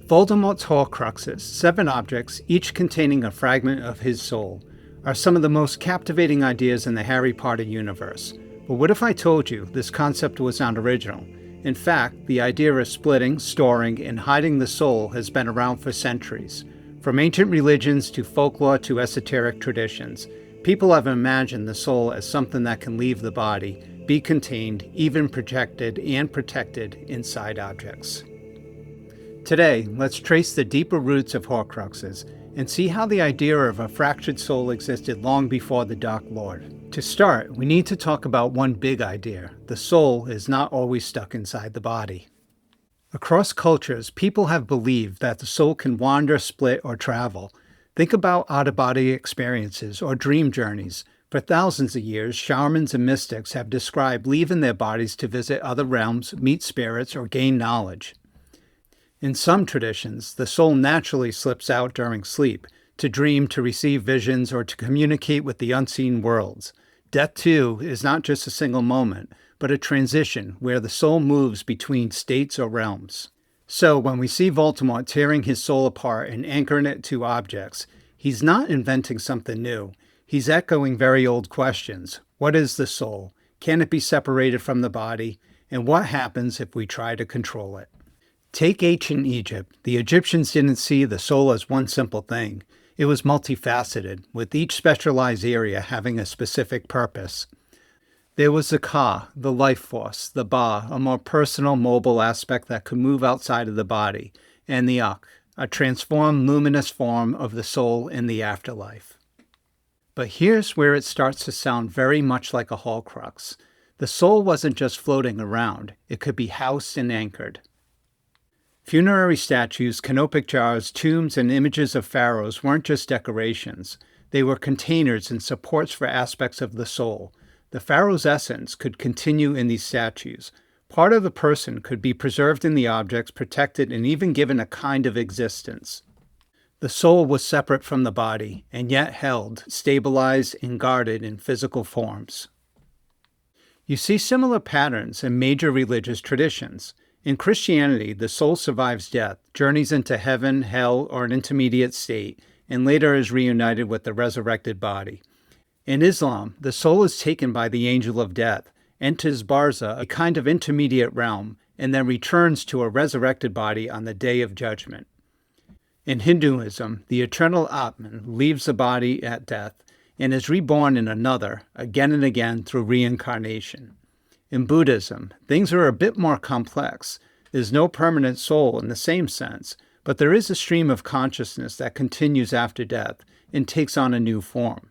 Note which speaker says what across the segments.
Speaker 1: Voldemort's Horcruxes, 7 objects, each containing a fragment of his soul, are some of the most captivating ideas in the Harry Potter universe. But what if I told you this concept was not original? In fact, the idea of splitting, storing, and hiding the soul has been around for centuries. From ancient religions to folklore to esoteric traditions, people have imagined the soul as something that can leave the body, be contained, even projected and protected inside objects. Today, let's trace the deeper roots of Horcruxes and see how the idea of a fractured soul existed long before the Dark Lord. To start, we need to talk about one big idea. The soul is not always stuck inside the body. Across cultures, people have believed that the soul can wander, split, or travel. Think about out-of-body experiences or dream journeys. For thousands of years, shamans and mystics have described leaving their bodies to visit other realms, meet spirits, or gain knowledge. In some traditions, the soul naturally slips out during sleep, to dream, to receive visions, or to communicate with the unseen worlds. Death, too, is not just a single moment, but a transition where the soul moves between states or realms. So when we see Voldemort tearing his soul apart and anchoring it to objects, he's not inventing something new. He's echoing very old questions. What is the soul? Can it be separated from the body? And what happens if we try to control it? Take ancient Egypt. The Egyptians didn't see the soul as one simple thing. It was multifaceted, with each specialized area having a specific purpose. There was the Ka, the life force, the Ba, a more personal, mobile aspect that could move outside of the body, and the Ak, a transformed, luminous form of the soul in the afterlife. But here's where it starts to sound very much like a Horcrux. The soul wasn't just floating around, it could be housed and anchored. Funerary statues, canopic jars, tombs, and images of pharaohs weren't just decorations. They were containers and supports for aspects of the soul. The pharaoh's essence could continue in these statues. Part of the person could be preserved in the objects, protected, and even given a kind of existence. The soul was separate from the body, and yet held, stabilized, and guarded in physical forms. You see similar patterns in major religious traditions. In Christianity, the soul survives death, journeys into heaven, hell, or an intermediate state, and later is reunited with the resurrected body. In Islam, the soul is taken by the angel of death, enters Barza, a kind of intermediate realm, and then returns to a resurrected body on the day of judgment. In Hinduism, the eternal Atman leaves the body at death and is reborn in another, again and again through reincarnation. In Buddhism, things are a bit more complex. There's no permanent soul in the same sense, but there is a stream of consciousness that continues after death and takes on a new form.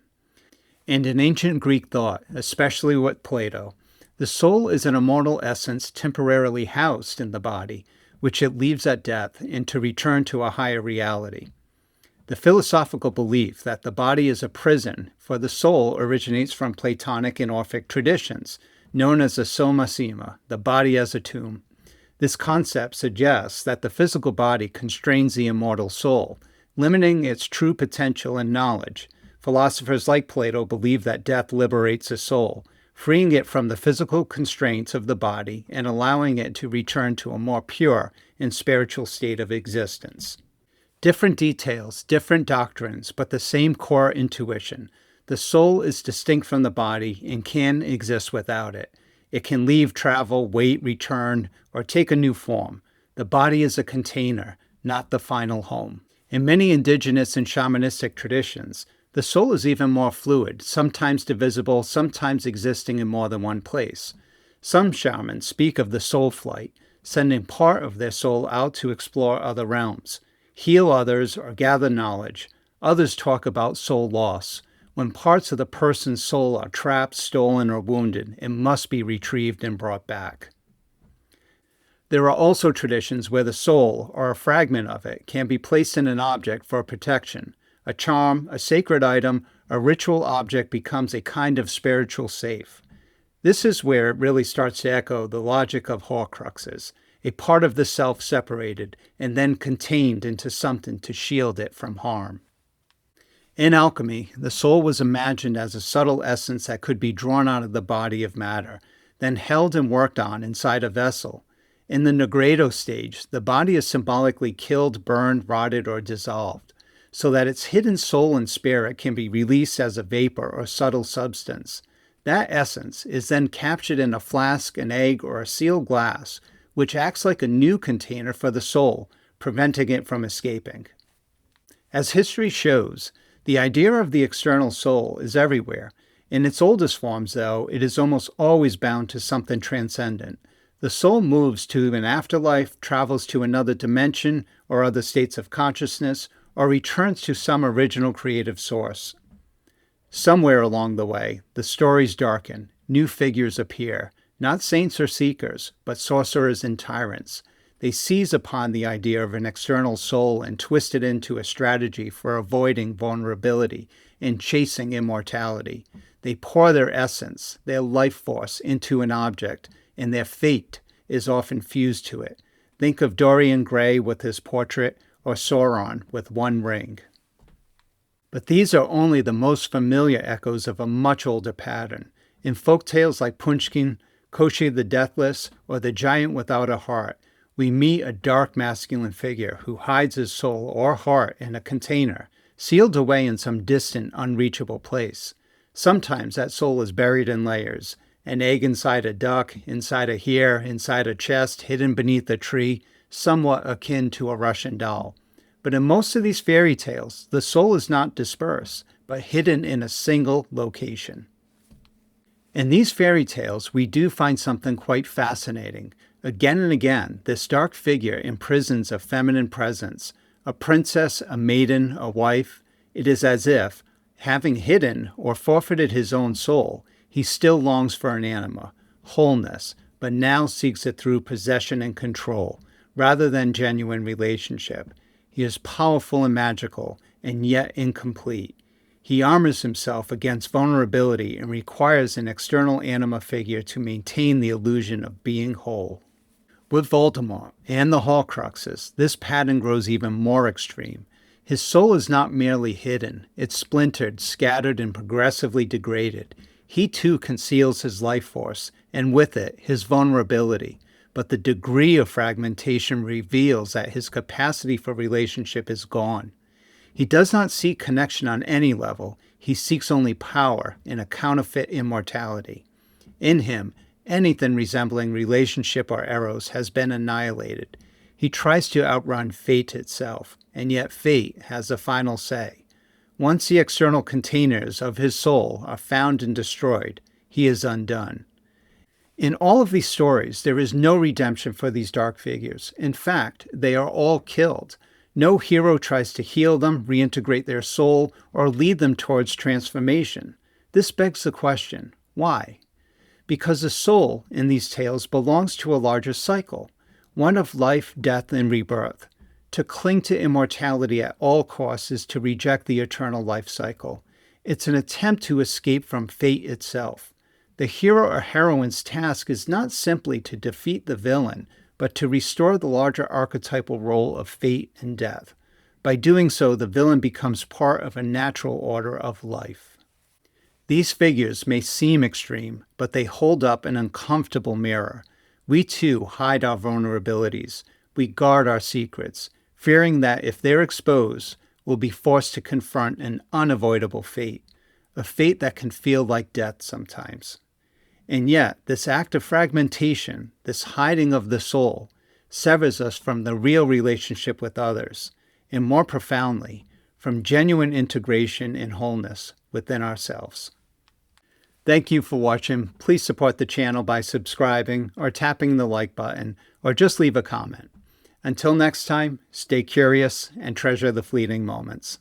Speaker 1: And in ancient Greek thought, especially with Plato, the soul is an immortal essence temporarily housed in the body, which it leaves at death and to return to a higher reality. The philosophical belief that the body is a prison for the soul originates from Platonic and Orphic traditions, known as the soma sema, the body as a tomb. This concept suggests that the physical body constrains the immortal soul, limiting its true potential and knowledge. Philosophers like Plato believe that death liberates the soul, freeing it from the physical constraints of the body and allowing it to return to a more pure and spiritual state of existence. Different details, different doctrines, but the same core intuition. The soul is distinct from the body and can exist without it. It can leave, travel, wait, return, or take a new form. The body is a container, not the final home. In many indigenous and shamanistic traditions, the soul is even more fluid, sometimes divisible, sometimes existing in more than one place. Some shamans speak of the soul flight, sending part of their soul out to explore other realms, heal others, or gather knowledge. Others talk about soul loss, when parts of the person's soul are trapped, stolen, or wounded and must be retrieved and brought back. There are also traditions where the soul, or a fragment of it, can be placed in an object for protection. A charm, a sacred item, a ritual object becomes a kind of spiritual safe. This is where it really starts to echo the logic of Horcruxes, a part of the self separated and then contained into something to shield it from harm. In alchemy, the soul was imagined as a subtle essence that could be drawn out of the body of matter, then held and worked on inside a vessel. In the nigredo stage, the body is symbolically killed, burned, rotted, or dissolved, so that its hidden soul and spirit can be released as a vapor or subtle substance. That essence is then captured in a flask, an egg, or a sealed glass, which acts like a new container for the soul, preventing it from escaping. As history shows, the idea of the external soul is everywhere. In its oldest forms, though, it is almost always bound to something transcendent. The soul moves to an afterlife, travels to another dimension or other states of consciousness, or returns to some original creative source. Somewhere along the way, the stories darken, new figures appear, not saints or seekers, but sorcerers and tyrants. They seize upon the idea of an external soul and twist it into a strategy for avoiding vulnerability and chasing immortality. They pour their essence, their life force, into an object, and their fate is often fused to it. Think of Dorian Gray with his portrait, or Sauron with one ring. But these are only the most familiar echoes of a much older pattern. In folktales like Punchkin, Koshi the Deathless, or The Giant Without a Heart, we meet a dark masculine figure who hides his soul or heart in a container, sealed away in some distant, unreachable place. Sometimes that soul is buried in layers, an egg inside a duck, inside a hare, inside a chest, hidden beneath a tree, somewhat akin to a Russian doll. But in most of these fairy tales, the soul is not dispersed, but hidden in a single location. In these fairy tales, we do find something quite fascinating. Again and again, this dark figure imprisons a feminine presence, a princess, a maiden, a wife. It is as if, having hidden or forfeited his own soul, he still longs for an anima, wholeness, but now seeks it through possession and control, rather than genuine relationship. He is powerful and magical, and yet incomplete. He armors himself against vulnerability and requires an external anima figure to maintain the illusion of being whole. With Voldemort and the Horcruxes, this pattern grows even more extreme. His soul is not merely hidden, it's splintered, scattered, and progressively degraded. He too conceals his life force, and with it, his vulnerability. But the degree of fragmentation reveals that his capacity for relationship is gone. He does not seek connection on any level. He seeks only power in a counterfeit immortality. In him, anything resembling relationship or eros has been annihilated. He tries to outrun fate itself, and yet fate has the final say. Once the external containers of his soul are found and destroyed, he is undone. In all of these stories, there is no redemption for these dark figures. In fact, they are all killed. No hero tries to heal them, reintegrate their soul, or lead them towards transformation. This begs the question, why? Because the soul in these tales belongs to a larger cycle, one of life, death, and rebirth. To cling to immortality at all costs is to reject the eternal life cycle. It's an attempt to escape from fate itself. The hero or heroine's task is not simply to defeat the villain, but to restore the larger archetypal role of fate and death. By doing so, the villain becomes part of a natural order of life. These figures may seem extreme, but they hold up an uncomfortable mirror. We too hide our vulnerabilities. We guard our secrets, fearing that if they're exposed, we'll be forced to confront an unavoidable fate, a fate that can feel like death sometimes. And yet, this act of fragmentation, this hiding of the soul, severs us from the real relationship with others, and more profoundly, from genuine integration and wholeness within ourselves. Thank you for watching. Please support the channel by subscribing or tapping the like button, or just leave a comment. Until next time, stay curious and treasure the fleeting moments.